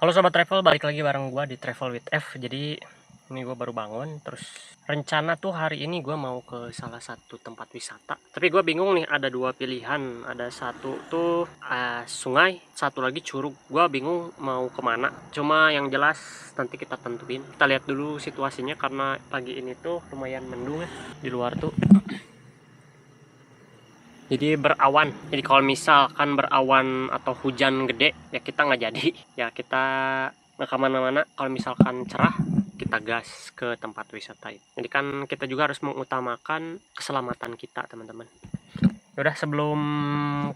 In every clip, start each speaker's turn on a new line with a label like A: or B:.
A: Halo sobat travel, balik lagi bareng gua di Travel with F. Jadi ini gua baru bangun, terus rencana tuh hari ini gua mau ke salah satu tempat wisata. Tapi gua bingung nih, ada dua pilihan. Ada satu tuh sungai, satu lagi curug. Gua bingung mau kemana. Cuma yang jelas nanti kita tentuin. Kita lihat dulu situasinya karena pagi ini tuh lumayan mendung ya di luar tuh. Jadi berawan. Jadi kalau misalkan berawan atau hujan gede ya kita nggak jadi. Ya kita nggak kemana-mana. Kalau misalkan cerah kita gas ke tempat wisata itu. Jadi kan kita juga harus mengutamakan keselamatan kita teman-teman. Yaudah, sebelum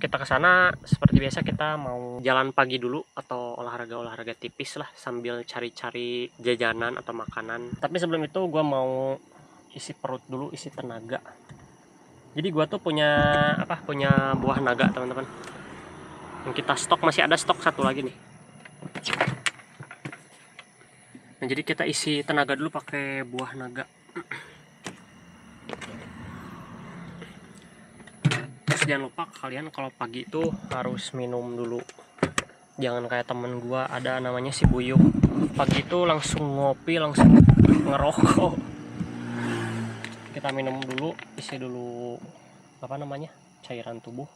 A: kita ke sana seperti biasa kita mau jalan pagi dulu atau olahraga tipis lah sambil cari-cari jajanan atau makanan. Tapi sebelum itu gue mau isi perut dulu, isi tenaga. Jadi gua tuh punya buah naga teman-teman. Yang kita stok, masih ada stok satu lagi nih. Nah, jadi kita isi tenaga dulu pakai buah naga. Terus jangan lupa kalian kalau pagi itu harus minum dulu. Jangan kayak temen gua ada namanya si Buyung. Pagi itu langsung ngopi, langsung ngerokok. Kita minum dulu, isi dulu cairan tubuh,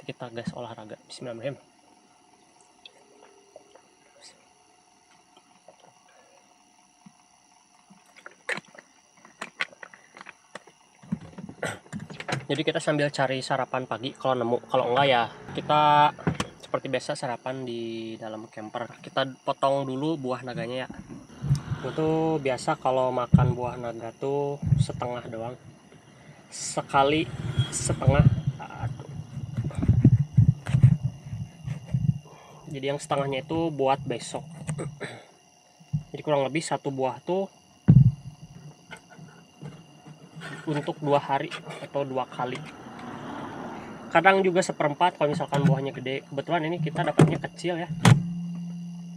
A: kita gas olahraga. Bismillahirrahmanirrahim. Jadi kita sambil cari sarapan pagi kalau nemu, kalau enggak ya kita seperti biasa sarapan di dalam camper. Kita potong dulu buah naganya ya. Itu biasa kalau makan buah naga tuh setengah doang, sekali setengah. Jadi yang setengahnya itu buat besok. Jadi kurang lebih satu buah tuh untuk 2 hari atau 2 kali. Kadang juga seperempat kalau misalkan buahnya gede. Kebetulan ini kita dapatnya kecil ya.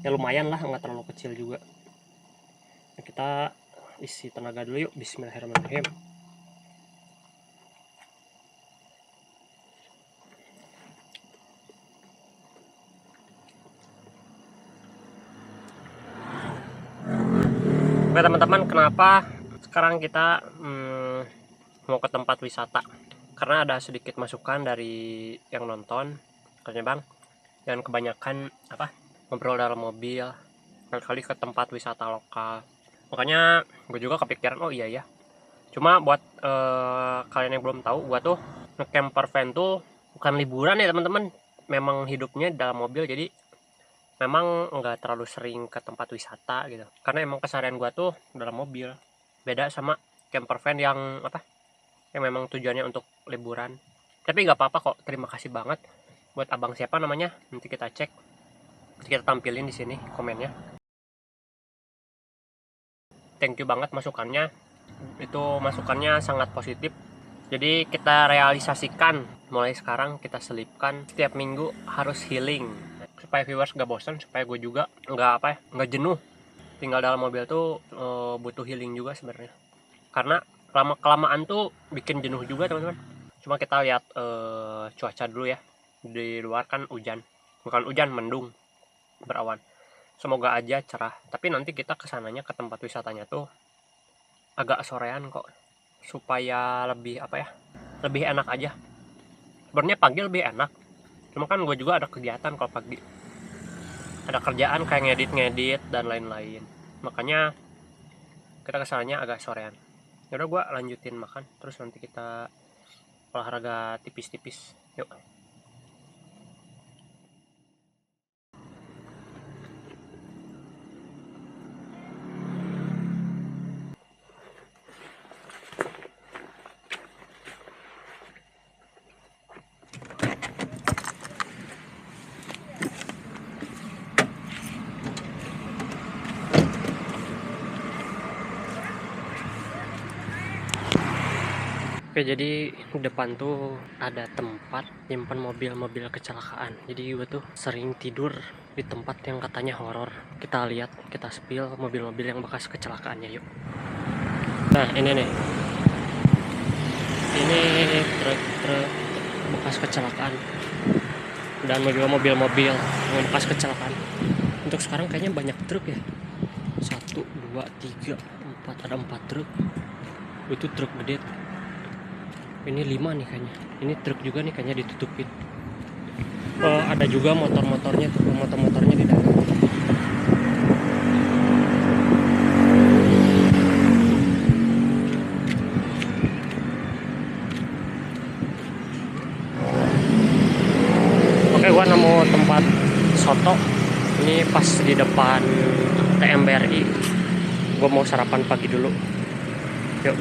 A: Ya lumayan lah, nggak terlalu kecil juga. Nah, kita isi tenaga dulu yuk. Bismillahirrahmanirrahim. Oke teman-teman, kenapa sekarang kita mau ke tempat wisata? Karena ada sedikit masukan dari yang nonton, katanya bang, dan kebanyakan ngobrol dalam mobil, kali ke tempat wisata lokal. Makanya gue juga kepikiran, oh iya ya. Cuma buat kalian yang belum tahu, gue tuh nge-camper van tuh bukan liburan ya teman-teman. Memang hidupnya dalam mobil, jadi memang nggak terlalu sering ke tempat wisata gitu. Karena emang keseharian gue tuh dalam mobil. Beda sama camper van yang memang tujuannya untuk liburan. Tapi nggak apa-apa kok. Terima kasih banget buat abang siapa namanya. Nanti kita cek. Kita tampilin di sini komennya. Thank you banget masukannya. Itu masukannya sangat positif. Jadi kita realisasikan mulai sekarang, kita selipkan setiap minggu harus healing supaya viewers gak bosan, supaya gue juga nggak jenuh. Tinggal dalam mobil tuh butuh healing juga sebenarnya. Karena lama kelamaan tuh bikin jenuh juga teman-teman. Cuma kita lihat cuaca dulu ya. Di luar kan hujan, bukan hujan, mendung, berawan. Semoga aja cerah. Tapi nanti kita kesananya ke tempat wisatanya tuh agak sorean kok, supaya lebih lebih enak aja. Sebenarnya pagi lebih enak, cuma kan gue juga ada kegiatan kalau pagi, ada kerjaan kayak ngedit dan lain-lain. Makanya kita kesananya agak sorean. Yaudah, gue lanjutin makan, terus nanti kita olahraga tipis-tipis. Yuk. Oke, jadi di depan tuh ada tempat nyimpen mobil-mobil kecelakaan. Jadi gue tuh sering tidur di tempat yang katanya horor. Kita lihat, kita spill mobil-mobil yang bekas kecelakaannya yuk. Nah ini nih, ini truk bekas kecelakaan dan mobil-mobil yang bekas kecelakaan. Untuk sekarang kayaknya banyak truk ya. 1, 2, 3, 4, ada 4 truk. Itu truk gede. Ini 5 nih kayaknya. Ini truk juga nih kayaknya ditutupin. Ada juga motor-motornya tuh, motor-motornya di dalam. Oke, gua nemu tempat soto. Ini pas di depan TMBRI. Gua mau sarapan pagi dulu. Yuk.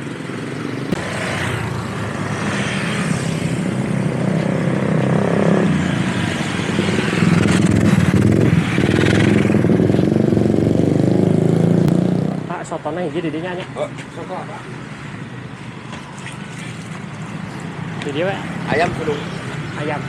A: Pak, sotona hiji di dinya nya.
B: Oh, soto apa?
A: Di dia we,
B: Ayam kudu.
A: ayam.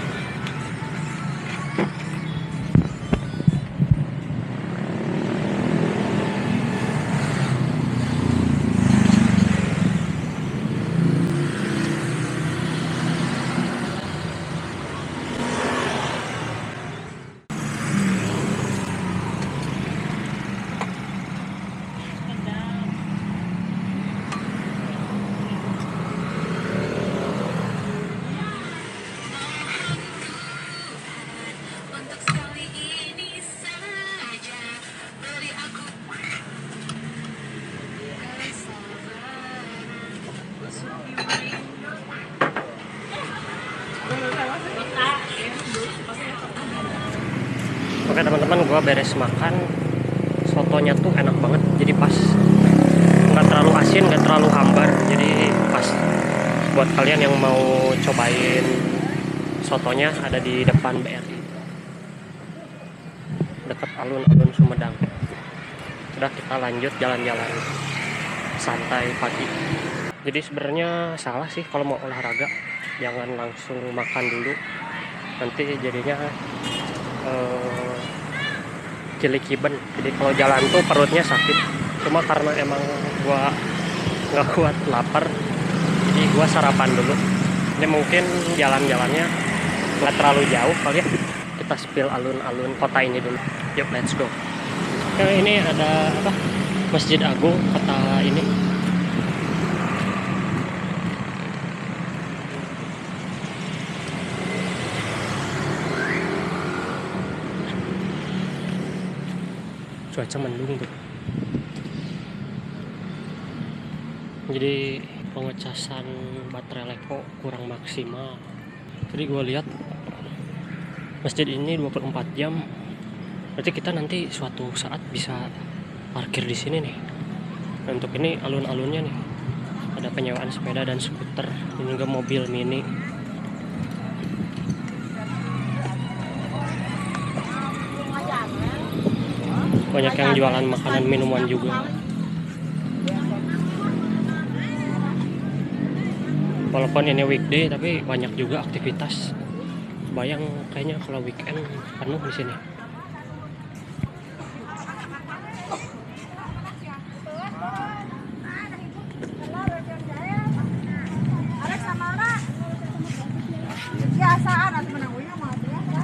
A: Oke teman-teman, gua beres makan. Sotonya tuh enak banget, jadi pas, nggak terlalu asin, nggak terlalu hambar, jadi pas buat kalian yang mau cobain sotonya. Ada di depan BRI, dekat alun-alun Sumedang. Udah, kita lanjut jalan-jalan santai pagi. Jadi sebenarnya salah sih kalau mau olahraga, jangan langsung makan dulu, nanti jadinya kilikiben. Jadi kalau jalan tuh perutnya sakit. Cuma karena emang gua nggak kuat lapar, jadi gua sarapan dulu. Ini mungkin jalan-jalannya nggak terlalu jauh kali ya. Kita spill alun-alun kota ini dulu. Yuk, let's go. Nah, ini ada apa? Masjid Agung kota ini. Cuaca mendung tuh, jadi pengecasan baterai Leko kurang maksimal. Jadi gue lihat masjid ini 24 jam, berarti kita nanti suatu saat bisa parkir di sini nih. Nah, untuk ini alun-alunnya nih, ada penyewaan sepeda dan skuter, ini juga mobil mini. Banyak yang jualan makanan minuman juga. Walaupun ini weekday tapi banyak juga aktivitas. Bayang kayaknya kalau weekend penuh di sini.
C: Biasaan atau menanggunya mah biasa.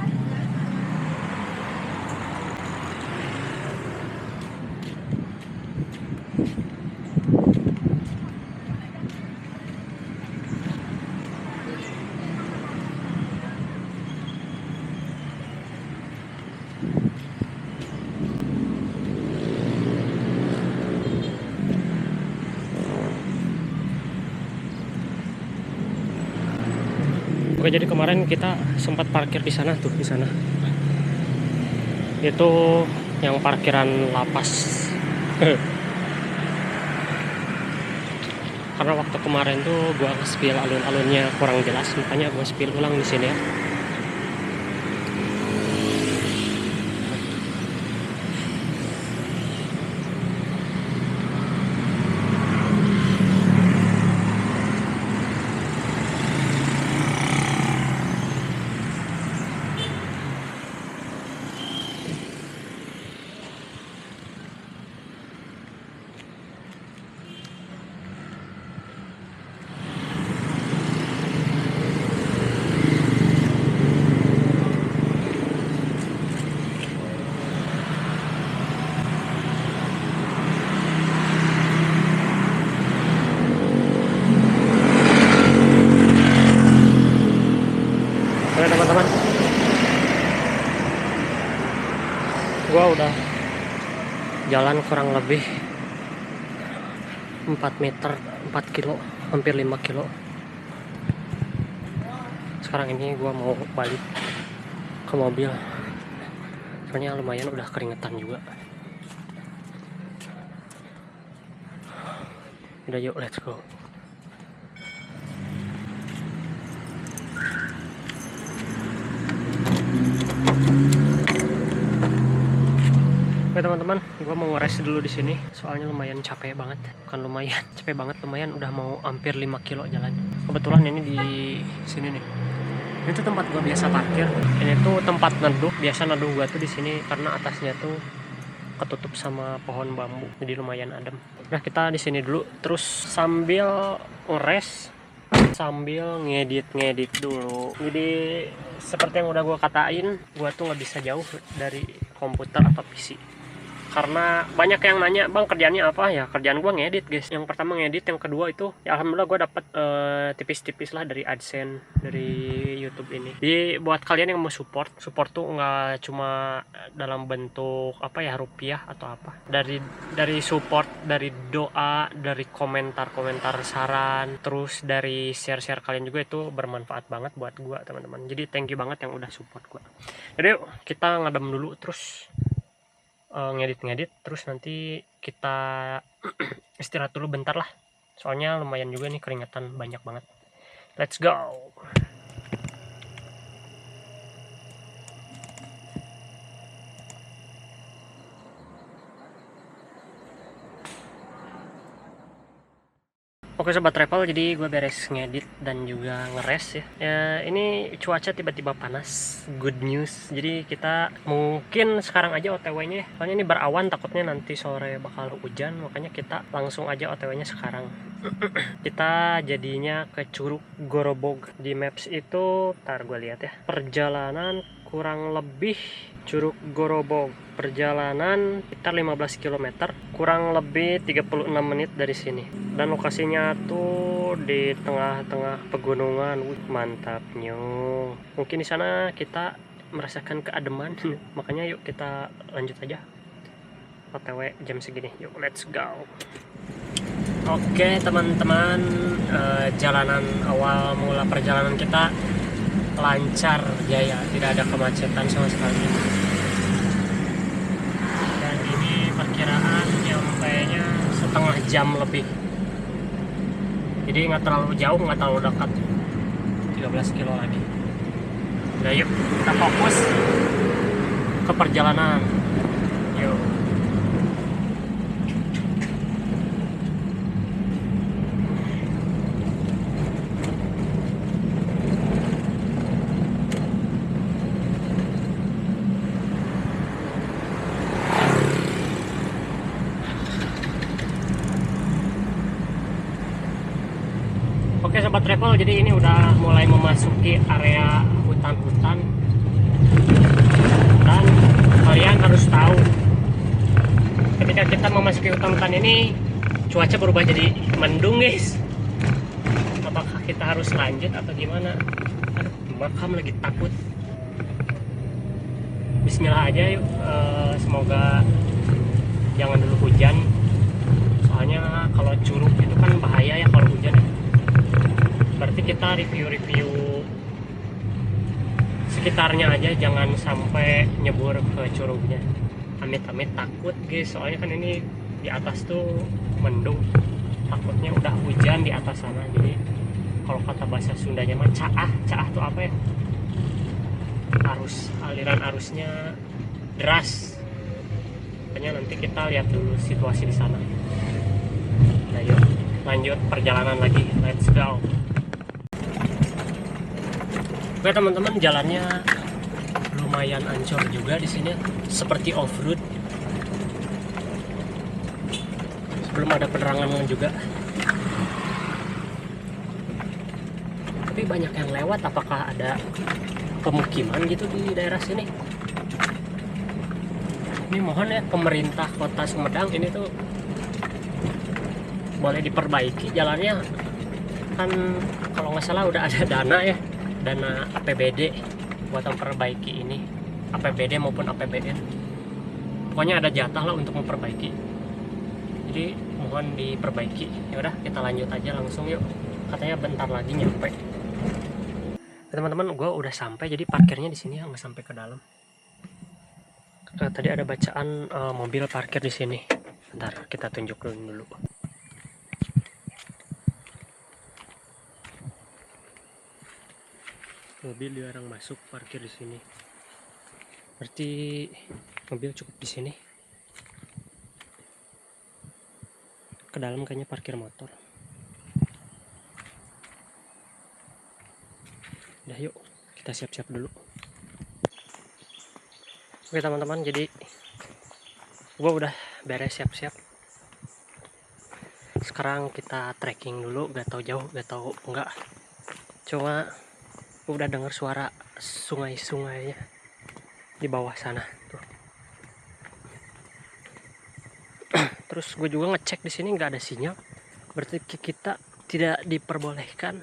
A: Oke, jadi kemarin kita sempat parkir di sana tuh, di sana. Itu yang parkiran lapas. Karena waktu kemarin tuh gua nge-spill alun-alunnya kurang jelas, makanya gua spill ulang di sini ya. Jalan kurang lebih 4 meter, 4 kilo, hampir 5 kilo. Sekarang ini gua mau balik ke mobil, soalnya lumayan udah keringetan juga. Udah, yuk let's go. Oke teman-teman, gue mau rest dulu di sini. Soalnya lumayan capek banget. Bukan lumayan, capek banget. Lumayan udah mau hampir 5 kilo jalan. Kebetulan ini di sini nih. Ini tuh tempat gue biasa parkir. Ini tuh tempat neduh. Biasa neduh gue tuh di sini karena atasnya tuh ketutup sama pohon bambu. Jadi lumayan adem. Nah, kita di sini dulu terus sambil ngeres, sambil ngedit dulu. Jadi seperti yang udah gue katain, gue tuh nggak bisa jauh dari komputer atau PC. Karena banyak yang nanya, bang kerjaannya apa? Ya kerjaan gue ngedit guys. Yang pertama ngedit, yang kedua itu ya alhamdulillah gue dapet tipis-tipis lah dari AdSense, dari YouTube ini. Jadi buat kalian yang mau support tuh nggak cuma dalam bentuk apa ya, rupiah atau apa. Dari support, dari doa, dari komentar saran, terus dari share kalian juga, itu bermanfaat banget buat gue teman-teman. Jadi thank you banget yang udah support gue. Jadi yuk, kita ngadem dulu terus ngedit terus nanti kita istirahat dulu bentar lah, soalnya lumayan juga nih keringetan banyak banget. Let's go. Oke sobat travel, jadi gue beres ngedit dan juga ngeres ya. Ya ini cuaca tiba-tiba panas, good news. Jadi kita mungkin sekarang aja OTW-nya, soalnya ini berawan, takutnya nanti sore bakal hujan, makanya kita langsung aja OTW-nya sekarang. Kita jadinya ke Curug Gorobog. Di maps itu, ntar gue lihat ya, perjalanan kurang lebih Curug Gorobog, perjalanan sekitar 15 km, kurang lebih 36 menit dari sini. Dan lokasinya tuh di tengah-tengah pegunungan. Mantapnya. Mungkin di sana kita merasakan keademan. Makanya yuk kita lanjut aja OTW jam segini. Yuk let's go. Oke teman-teman, jalanan awal mula perjalanan kita lancar jaya, tidak ada kemacetan sama sekali. Dan ini perkiraan nyampainya setengah jam lebih. Jadi nggak terlalu jauh, nggak terlalu dekat. 13 kilo lagi. Udah yuk, kita fokus ke perjalanan. Yuk. Oke sobat travel, jadi ini udah mulai memasuki area hutan-hutan. Dan kalian harus tahu, ketika kita memasuki hutan-hutan ini, cuaca berubah jadi mendung guys. Apakah kita harus lanjut atau gimana? Aduh, makam lagi takut. Bismillah aja yuk, semoga jangan dulu hujan. Soalnya kalau curug itu kan bahaya ya kalau hujan. Berarti kita review sekitarnya aja, jangan sampai nyebur ke curugnya. Amit-amit takut guys, soalnya kan ini di atas tuh mendung, takutnya udah hujan di atas sana. Jadi kalau kata bahasa Sundanya mah caah tuh apa ya, aliran arusnya deras. Makanya nanti kita lihat dulu situasi di sana. Nah yuk lanjut perjalanan lagi, let's go. Oke teman-teman, jalannya lumayan ancur juga di sini, seperti off-road. Belum ada penerangan juga. Tapi banyak yang lewat, apakah ada pemukiman gitu di daerah sini? Ini mohon ya pemerintah Kota Sumedang ini tuh boleh diperbaiki jalannya. Kan kalau nggak salah udah ada dana ya, dana APBD buat memperbaiki ini, APBD maupun APBN. pokoknya ada jatah lah untuk memperbaiki, jadi mohon diperbaiki. Ya udah, kita lanjut aja langsung yuk, katanya bentar lagi nyampe. Teman-teman, gue udah sampai, jadi parkirnya di sini ya, nggak sampai ke dalam. Tadi ada bacaan mobil parkir di sini. Bentar, kita tunjukin dulu. Mobil dilarang masuk parkir di sini. Berarti mobil cukup di sini. Ke dalam kayaknya parkir motor. Udah yuk, kita siap-siap dulu. Oke teman-teman, jadi gue udah beres siap-siap. Sekarang kita trekking dulu, gak tau jauh, gak tau enggak. Cuma gue udah denger suara sungai-sungainya di bawah sana tuh. Terus gue juga ngecek di sini nggak ada sinyal, berarti kita tidak diperbolehkan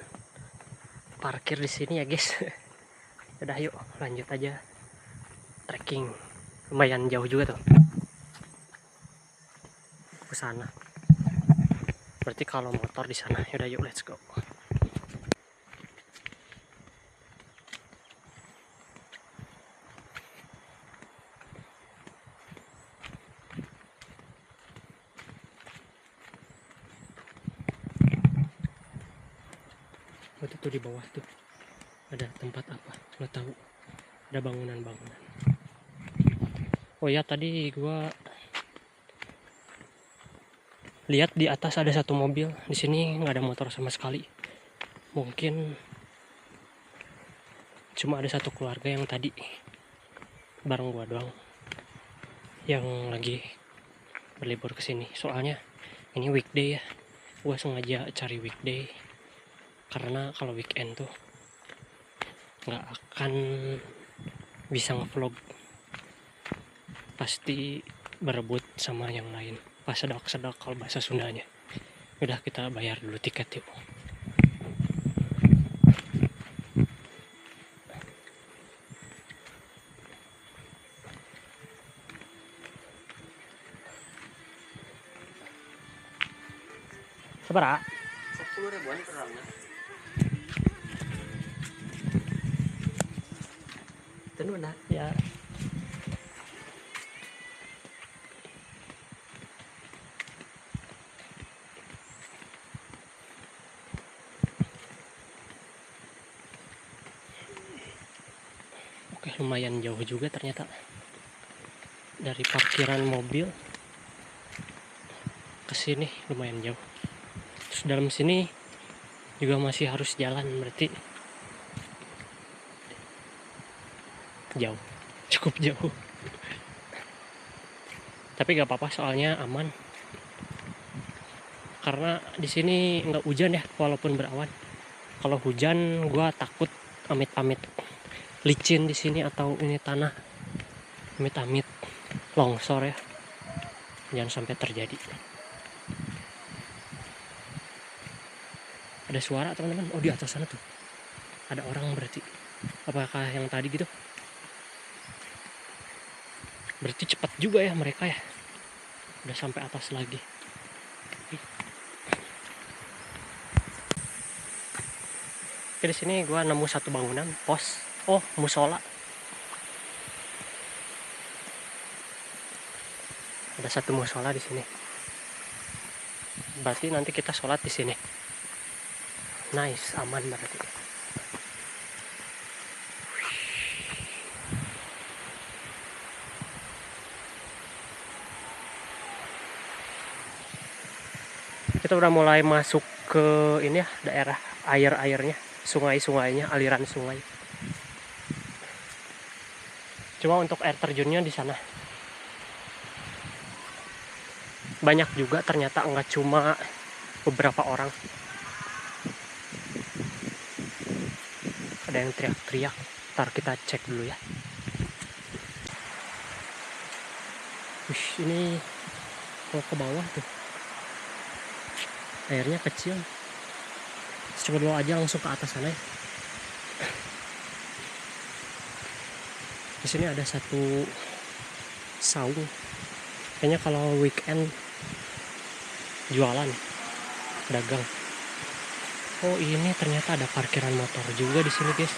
A: parkir di sini ya guys. Udah yuk lanjut aja trekking, lumayan jauh juga tuh ke sana. Berarti kalau motor di sana. Yaudah yuk, let's go. Waktu tuh di bawah tuh ada tempat apa nggak tahu, ada bangunan-bangunan. Oh ya, tadi gua lihat di atas ada satu mobil. Di sini nggak ada motor sama sekali. Mungkin cuma ada satu keluarga yang tadi bareng gua doang yang lagi berlibur ke sini. Soalnya ini weekday ya. Gua sengaja cari weekday karena kalau weekend tuh nggak akan bisa ngevlog, pasti berebut sama yang lain, pas sedak-sedak kalau bahasa Sundanya. Udah, kita bayar dulu tiket yuk. Seberapa? 10 ribuan per orangnya. Tenun ya. Oke, lumayan jauh juga ternyata dari parkiran mobil ke sini, lumayan jauh. Terus dalam sini juga masih harus jalan, berarti jauh, cukup jauh. Tapi gak apa-apa, soalnya aman. Karena di sini nggak hujan ya, walaupun berawan. Kalau hujan, gua takut amit-amit licin di sini, atau ini tanah amit-amit longsor ya. Jangan sampai terjadi. Ada suara teman-teman. Oh, di atas sana tuh ada orang, berarti apakah yang tadi gitu? Berarti cepat juga ya mereka ya, udah sampai atas lagi. Oke, di sini gua nemu satu bangunan pos. Oh, musola. Ada satu musola di sini. Berarti nanti kita sholat di sini. Nice, aman berarti. Kita udah mulai masuk ke ini ya, daerah air-airnya, sungai-sungainya, aliran sungai. Cuma untuk air terjunnya di sana banyak juga ternyata, nggak cuma beberapa orang. Ada yang teriak-teriak. Ntar kita cek dulu ya. Wih, ini kalau ke bawah tuh airnya kecil. Coba dulu aja langsung ke atas sana ya. Di sini ada satu saung. Kayaknya kalau weekend jualan, dagang. Oh ini ternyata ada parkiran motor juga di sini guys.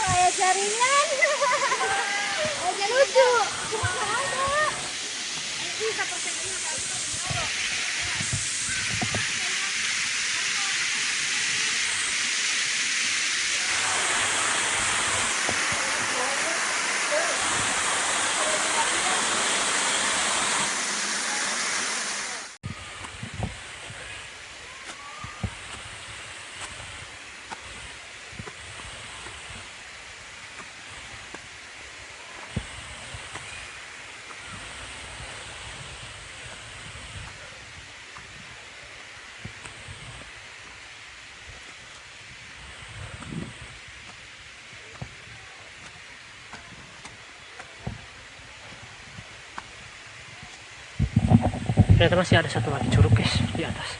B: Ayah jaringan. Lucu. Cuma ada.
A: Ternyata masih ada satu lagi curug guys di atas.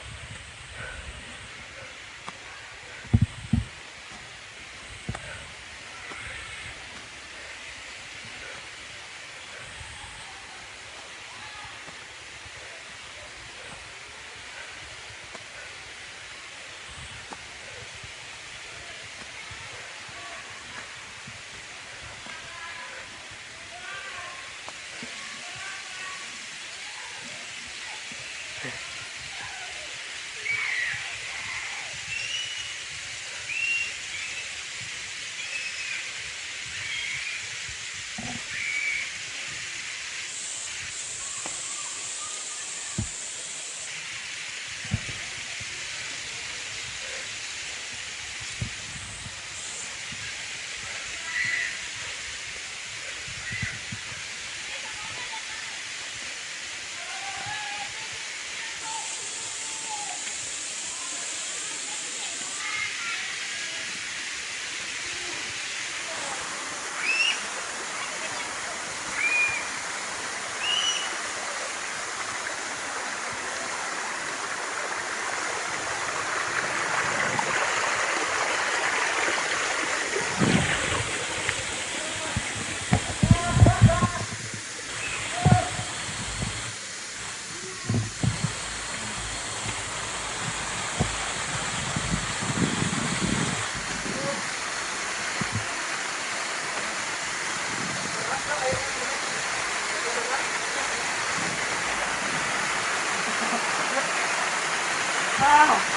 A: Halo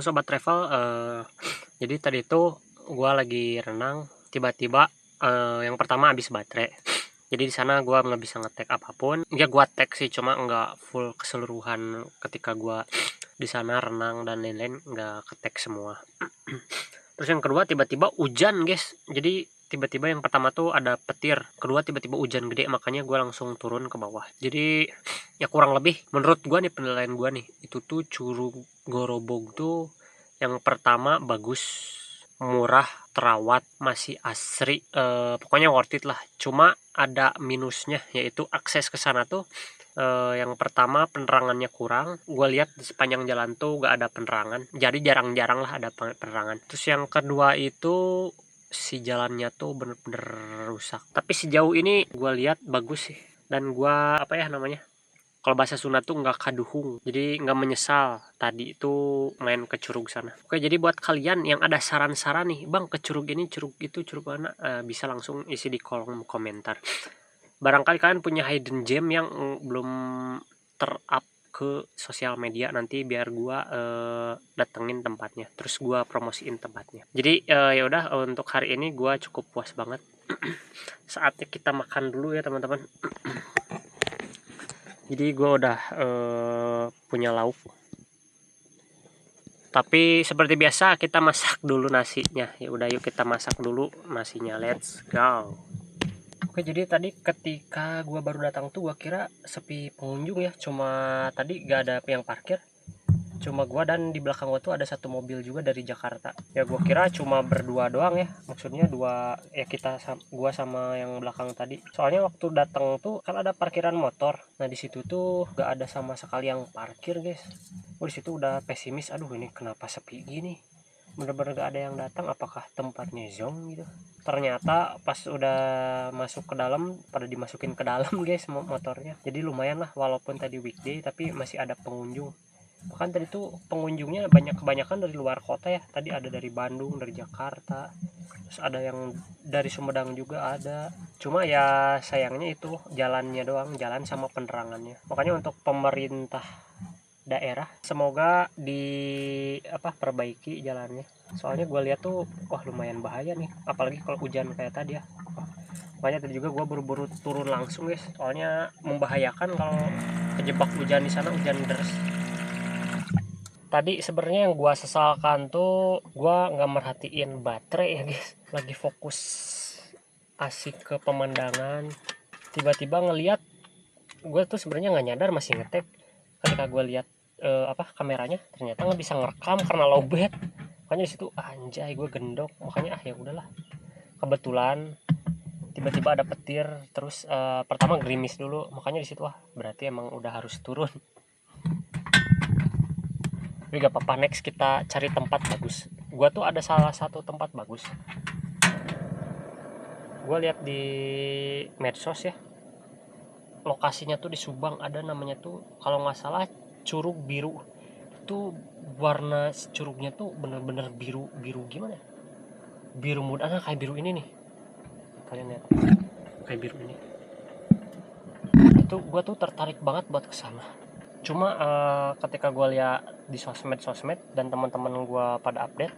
A: sobat travel, jadi tadi tuh gua lagi renang, tiba-tiba yang pertama habis baterai. Jadi di sana gua nggak bisa ngetek apapun. Ya gua tag sih, cuma nggak full keseluruhan ketika gua di sana renang dan lain-lain, nggak ketek semua. Terus yang kedua tiba-tiba hujan guys. Jadi tiba-tiba yang pertama tuh ada petir, kedua tiba-tiba hujan gede, makanya gua langsung turun ke bawah. Jadi ya kurang lebih menurut gua nih, penilaian gua nih, itu tuh Curug Gorobog tuh yang pertama bagus, murah, terawat, masih asri, pokoknya worth it lah. Cuma ada minusnya, yaitu akses ke sana tuh yang pertama penerangannya kurang. Gue lihat di sepanjang jalan tuh gak ada penerangan, jadi jarang-jarang lah ada penerangan. Terus yang kedua itu si jalannya tuh bener-bener rusak, tapi sejauh ini gue lihat bagus sih. Dan gue apa ya namanya, kalau bahasa Sunda tuh nggak kaduhung, jadi nggak menyesal tadi itu main ke curug sana. Oke, jadi buat kalian yang ada saran-saran nih, bang ke curug ini, curug itu, curug mana, bisa langsung isi di kolom komentar. Barangkali kalian punya hidden gem yang belum ter-up ke sosial media, nanti biar gua datengin tempatnya, terus gua promosiin tempatnya. Jadi ya udah, untuk hari ini gua cukup puas banget. Saatnya kita makan dulu ya teman-teman. Jadi gua udah punya lauk, tapi seperti biasa kita masak dulu nasinya. Ya udah, yuk kita masak dulu nasinya, let's go. Oke, jadi tadi ketika gua baru datang tuh gua kira sepi pengunjung ya, cuma tadi gak ada yang parkir, cuma gua dan di belakang gua tuh ada satu mobil juga dari Jakarta. Ya gua kira cuma berdua doang ya, maksudnya dua ya, gua sama yang belakang tadi. Soalnya waktu datang tuh kan ada parkiran motor, nah di situ tuh gak ada sama sekali yang parkir guys. Di situ udah pesimis, aduh ini kenapa sepi gini, bener-bener gak ada yang datang, apakah tempatnya zong gitu. Ternyata pas udah masuk ke dalam, pada dimasukin ke dalam guys motornya. Jadi lumayan lah, walaupun tadi weekday tapi masih ada pengunjung. Bahkan tadi tuh pengunjungnya kebanyakan dari luar kota ya. Tadi ada dari Bandung, dari Jakarta, terus ada yang dari Sumedang juga ada. Cuma ya sayangnya itu jalannya doang, jalan sama penerangannya. Makanya untuk pemerintah daerah semoga perbaiki jalannya. Soalnya gue lihat tuh wah lumayan bahaya nih, apalagi kalau hujan kayak tadi ya. Makanya tadi juga gue buru-buru turun langsung guys, soalnya membahayakan kalau kejebak hujan di sana, hujan deras. Tadi sebenarnya yang gue sesalkan tuh gue nggak merhatiin baterai ya guys, lagi fokus asik ke pemandangan, tiba-tiba ngelihat, gue tuh sebenarnya nggak nyadar masih ngetek. Ketika gue lihat kameranya, ternyata nggak bisa ngerekam karena lowbat. Makanya di situ anjay gue gendok, makanya ya udahlah. Kebetulan tiba-tiba ada petir, terus pertama gerimis dulu, makanya di situ berarti emang udah harus turun. Tapi gak apa-apa, next kita cari tempat bagus. Gua tuh ada salah satu tempat bagus. Gua lihat di medsos ya. Lokasinya tuh di Subang, ada namanya tuh kalau nggak salah Curug Biru. Itu warna curugnya tuh bener-bener biru gimana ya? Biru muda, kayak biru ini nih. Kalian lihat. Kayak biru ini. Itu gua tuh tertarik banget buat kesana. Cuma ketika gue lihat di sosmed dan teman-teman gue pada update,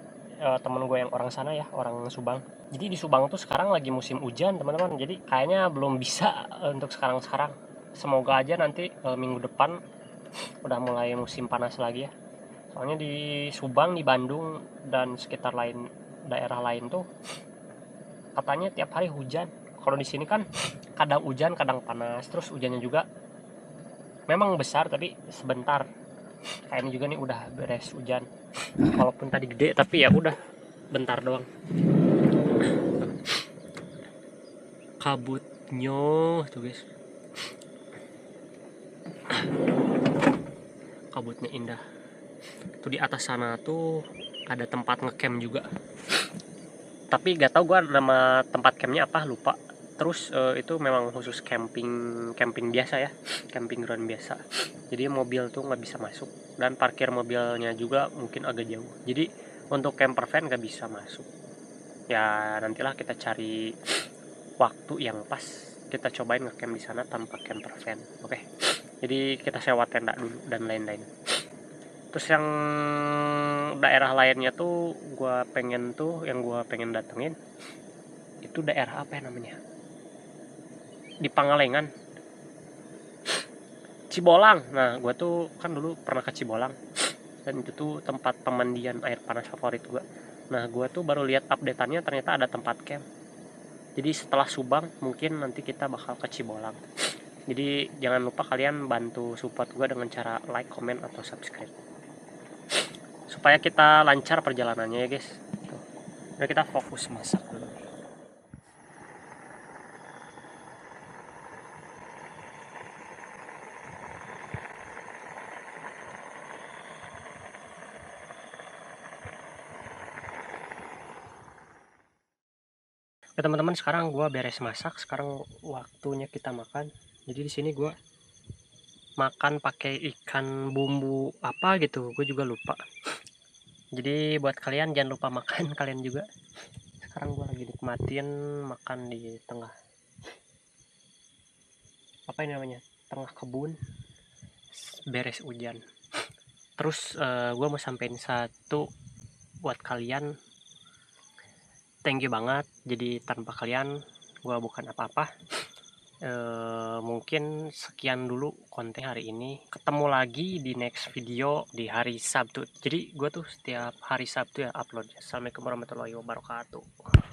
A: teman gue yang orang sana ya, orang Subang. Jadi di Subang tuh sekarang lagi musim hujan teman-teman. Jadi kayaknya belum bisa untuk sekarang. Semoga aja nanti minggu depan udah mulai musim panas lagi ya. Soalnya di Subang, di Bandung dan sekitar daerah lain tuh katanya tiap hari hujan. Kalau di sini kan kadang hujan, kadang panas. Terus hujannya juga memang besar tapi sebentar. Kayak ini juga nih udah beres hujan, walaupun tadi gede tapi ya udah bentar doang. Kabutnya tuh guys, kabutnya indah. Tuh di atas sana tuh ada tempat ngecamp juga, tapi gak tau gue nama tempat campnya apa, lupa. Terus itu memang khusus camping biasa ya, camping ground biasa. Jadi mobil tuh nggak bisa masuk, dan parkir mobilnya juga mungkin agak jauh. Jadi untuk camper van nggak bisa masuk. Ya nantilah kita cari waktu yang pas, kita cobain ngecamp di sana tanpa camper van. Oke. Jadi kita sewa tenda dulu dan lain-lain. Terus yang daerah lainnya tuh yang gue pengen datengin itu daerah apa ya namanya? Di Pangalengan, Cibolang. Nah gue tuh kan dulu pernah ke Cibolang, dan itu tuh tempat pemandian air panas favorit gue. Nah gue tuh baru lihat updateannya, ternyata ada tempat camp. Jadi setelah Subang mungkin nanti kita bakal ke Cibolang. Jadi jangan lupa kalian bantu support gue dengan cara like, comment, atau subscribe, supaya kita lancar perjalanannya ya guys. Udah, kita fokus masak dulu. Ya teman-teman, sekarang gue beres masak. Sekarang waktunya kita makan. Jadi di sini gue makan pakai ikan bumbu apa gitu, gue juga lupa. Jadi buat kalian jangan lupa makan kalian juga. Sekarang gue lagi nikmatin makan di tengah, apa ini namanya, tengah kebun, beres hujan. Terus gue mau sampein satu buat kalian. Thank you banget. Jadi tanpa kalian gue bukan apa-apa. Mungkin sekian dulu konten hari ini. Ketemu lagi di next video di hari Sabtu. Jadi gue tuh setiap hari Sabtu ya upload. Assalamualaikum warahmatullahi wabarakatuh.